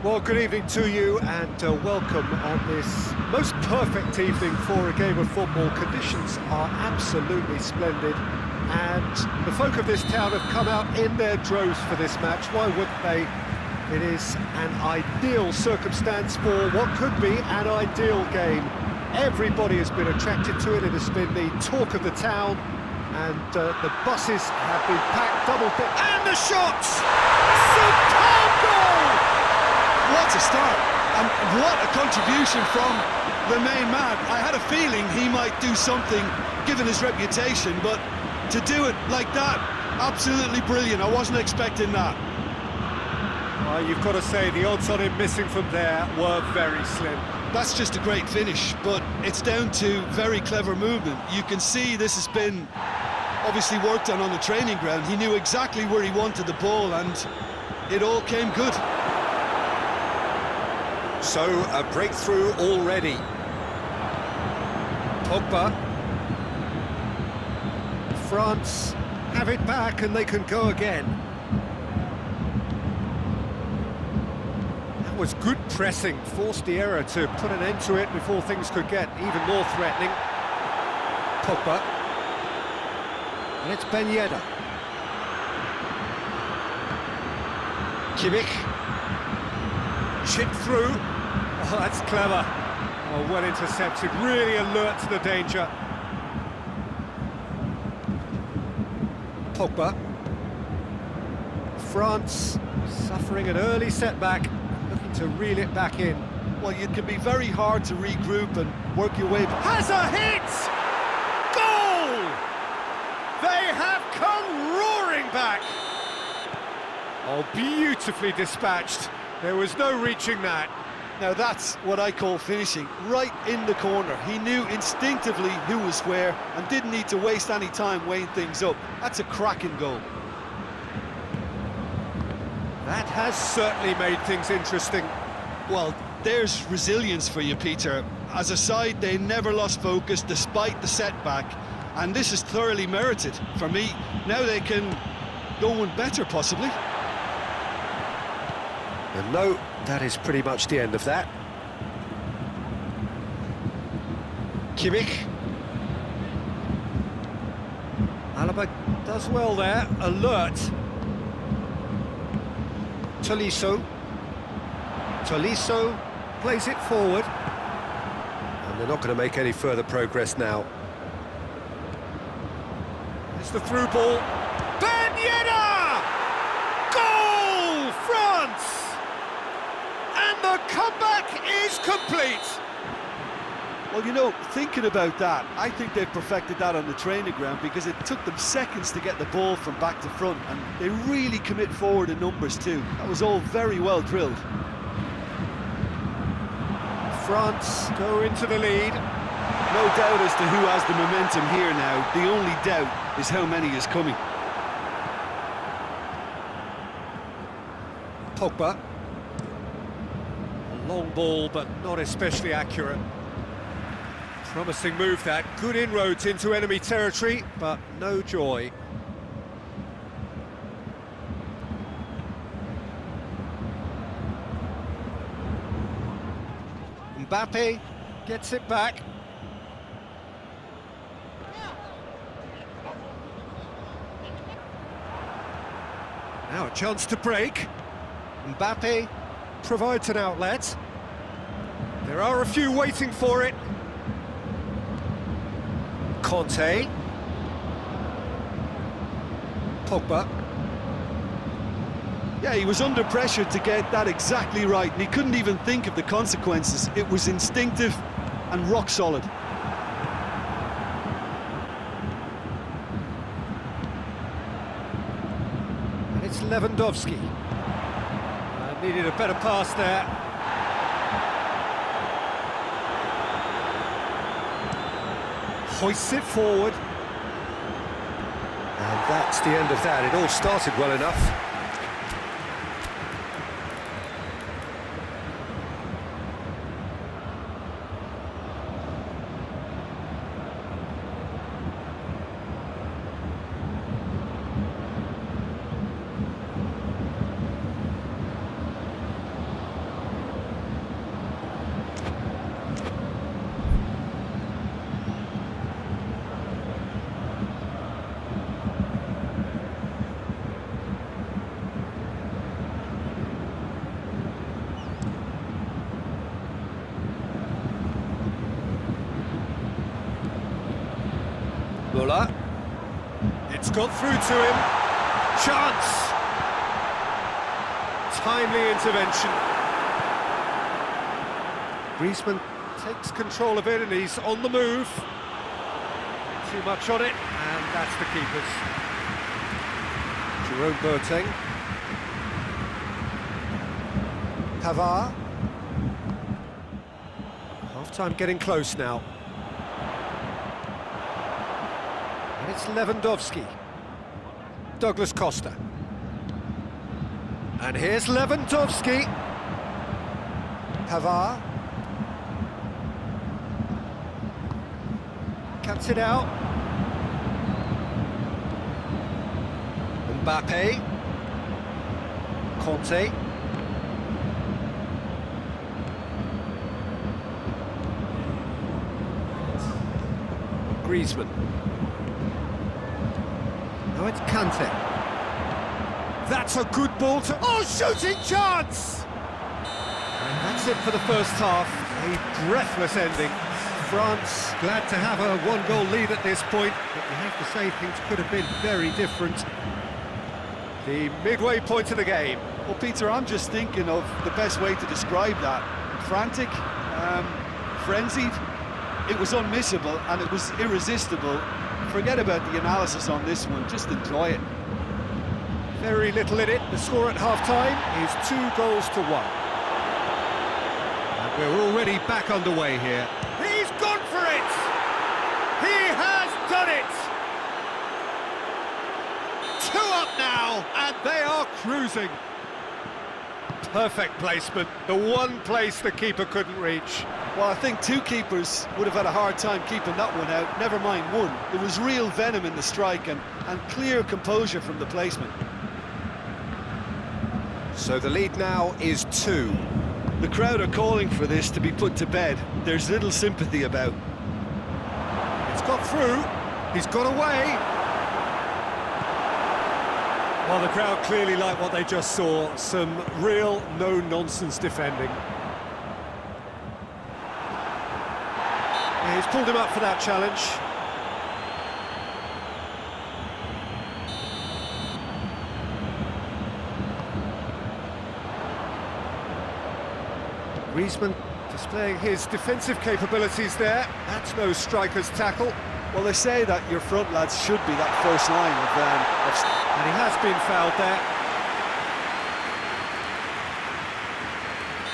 Well, good evening to you and welcome on this most perfect evening for a game of football. Conditions are absolutely splendid and the folk of this town have come out in their droves for this match. Why wouldn't they? It is an ideal circumstance for what could be an ideal game. Everybody has been attracted to it. It has been the talk of the town and the buses have been packed double thick. And the shots! Superb goal! What a start, and what a contribution from the main man. I had a feeling he might do something, given his reputation, but to do it like that, absolutely brilliant. I wasn't expecting that. You've got to say, the odds on him missing from there were very slim. That's just a great finish, but it's down to very clever movement. You can see this has been obviously worked on the training ground. He knew exactly where he wanted the ball, and it all came good. So, a breakthrough already. Pogba. France have it back and they can go again. That was good pressing, forced the error to put an end to it before things could get even more threatening. Pogba. And it's Ben Yedder. Kimmich. Chipped through. Oh, that's clever. Oh, well intercepted, really alert to the danger. Pogba. France suffering an early setback, looking to reel it back in. Well, it can be very hard to regroup and work your way back. Has a hit! Goal! They have come roaring back. Oh, beautifully dispatched. There was no reaching that. Now that's what I call finishing, right in the corner. He knew instinctively who was where and didn't need to waste any time weighing things up. That's a cracking goal. That has certainly made things interesting. Well, there's resilience for you, Peter. As a side, they never lost focus despite the setback, and this is thoroughly merited for me. Now they can go one better, possibly. And no, that is pretty much the end of that. Kimmich. Alaba does well there, alert. Tolisso. Tolisso plays it forward. And they're not going to make any further progress now. It's the through ball. Ben Yedder! Goal, France! And the comeback is complete. Well, you know, thinking about that, I think they've perfected that on the training ground because it took them seconds to get the ball from back to front, and they really commit forward in numbers too. That was all very well drilled. France go into the lead. No doubt as to who has the momentum here now. The only doubt is how many is coming. Pogba. A long ball, but not especially accurate. Promising move that. Good inroads into enemy territory, but no joy. Mbappe gets it back. Now a chance to break. Mbappe provides an outlet. There are a few waiting for it. Conte. Pogba. Yeah, he was under pressure to get that exactly right, and he couldn't even think of the consequences. It was instinctive and rock solid. And it's Lewandowski. Needed a better pass there. Hoists it forward. And that's the end of that. It all started well enough. Muller. It's got through to him. Chance! Timely intervention. Griezmann takes control of it and he's on the move. Too much on it, and that's the keeper's. Jerome Boateng. Pavard. Half-time getting close now. And it's Lewandowski. Douglas Costa. And here's Lewandowski. Pavard. Cuts it out. Mbappe. Conte. Griezmann. Now it's Kante. That's a good ball to... Oh, shooting chance! And that's it for the first half. A breathless ending. France glad to have a one-goal lead at this point, but you have to say things could have been very different. The midway point of the game. Well, Peter, I'm just thinking of the best way to describe that. Frantic, frenzied. It was unmissable and it was irresistible. Forget about the analysis on this one, just enjoy it. Very little in it. The score at half-time is 2-1. And we're already back underway here. He's gone for it! He has done it! 2 up now, and they are cruising. Perfect placement, the one place the keeper couldn't reach. Well, I think 2 keepers would have had a hard time keeping that one out, never mind 1. There was real venom in the strike and clear composure from the placement. So the lead now is 2. The crowd are calling for this to be put to bed. There's little sympathy about. It's got through, he's got away. Well, the crowd clearly like what they just saw, some real no-nonsense defending. Yeah, he's pulled him up for that challenge. Griezmann displaying his defensive capabilities there. That's no striker's tackle. Well, they say that your front lads should be that first line of... And he has been fouled there.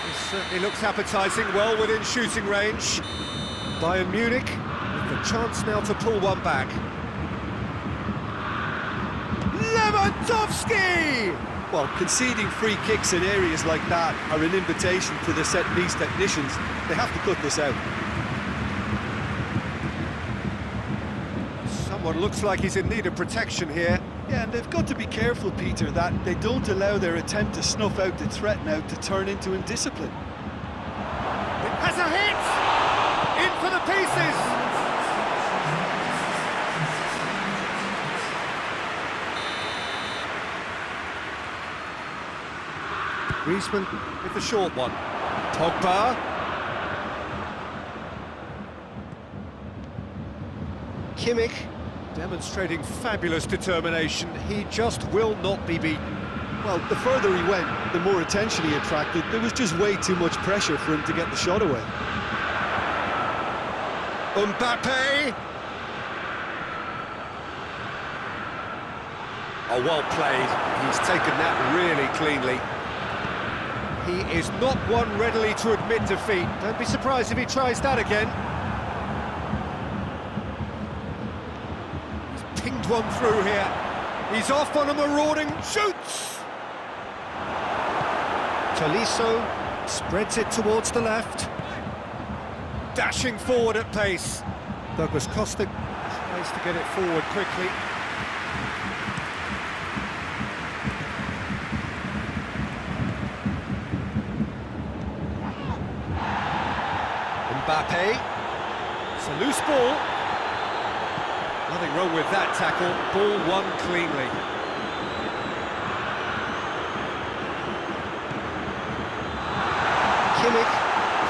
He certainly looks appetising, well within shooting range. Bayern Munich with the chance now to pull one back. Lewandowski! Well, conceding free kicks in areas like that are an invitation to the set-piece technicians. They have to cut this out. Someone looks like he's in need of protection here. Yeah, and they've got to be careful, Peter, that they don't allow their attempt to snuff out the threat now to turn into indiscipline. It has a hit! In for the pieces! Griezmann with the short one. Pogba. Kimmich demonstrating fabulous determination. He just will not be beaten. Well, the further he went, the more attention he attracted. There was just way too much pressure for him to get the shot away. Mbappe. Oh, well played. He's taken that really cleanly. He is not one readily to admit defeat. Don't be surprised if he tries that again. He's pinged one through here. He's off on a marauding, shoots! Tolisso spreads it towards the left. Dashing forward at pace. Douglas Costa tries to get it forward quickly. Mbappe, it's a loose ball. Nothing wrong with that tackle, ball won cleanly. Kimmich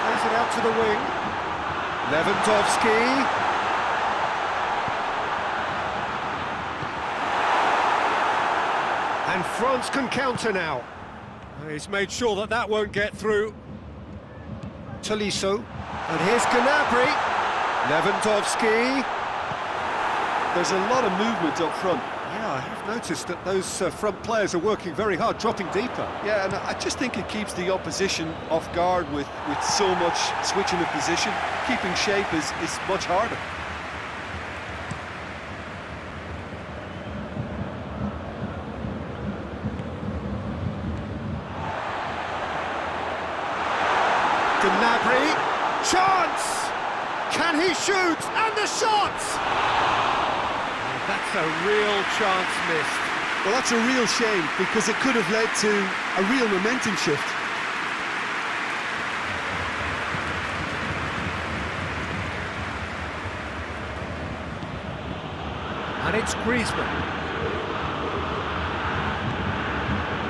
plays it out to the wing. Lewandowski. France can counter now. He's made sure that that won't get through. Tolisso. And here's Gnabry. Lewandowski. There's a lot of movement up front. Yeah, I have noticed that those front players are working very hard, dropping deeper. Yeah, and I just think it keeps the opposition off guard with so much switching of position. Keeping shape is much harder. Gnabry, chance! Can he shoot? And the shot! Oh, that's a real chance missed. Well, that's a real shame, because it could have led to a real momentum shift. And it's Griezmann.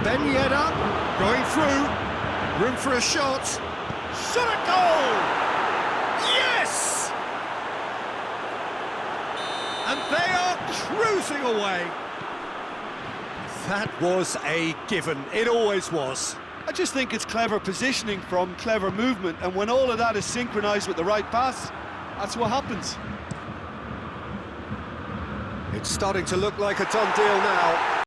Ben Yedder, going through, room for a shot. Shot at goal! Yes! And they are cruising away. That was a given. It always was. I just think it's clever positioning from clever movement, and when all of that is synchronised with the right pass, that's what happens. It's starting to look like a done deal now.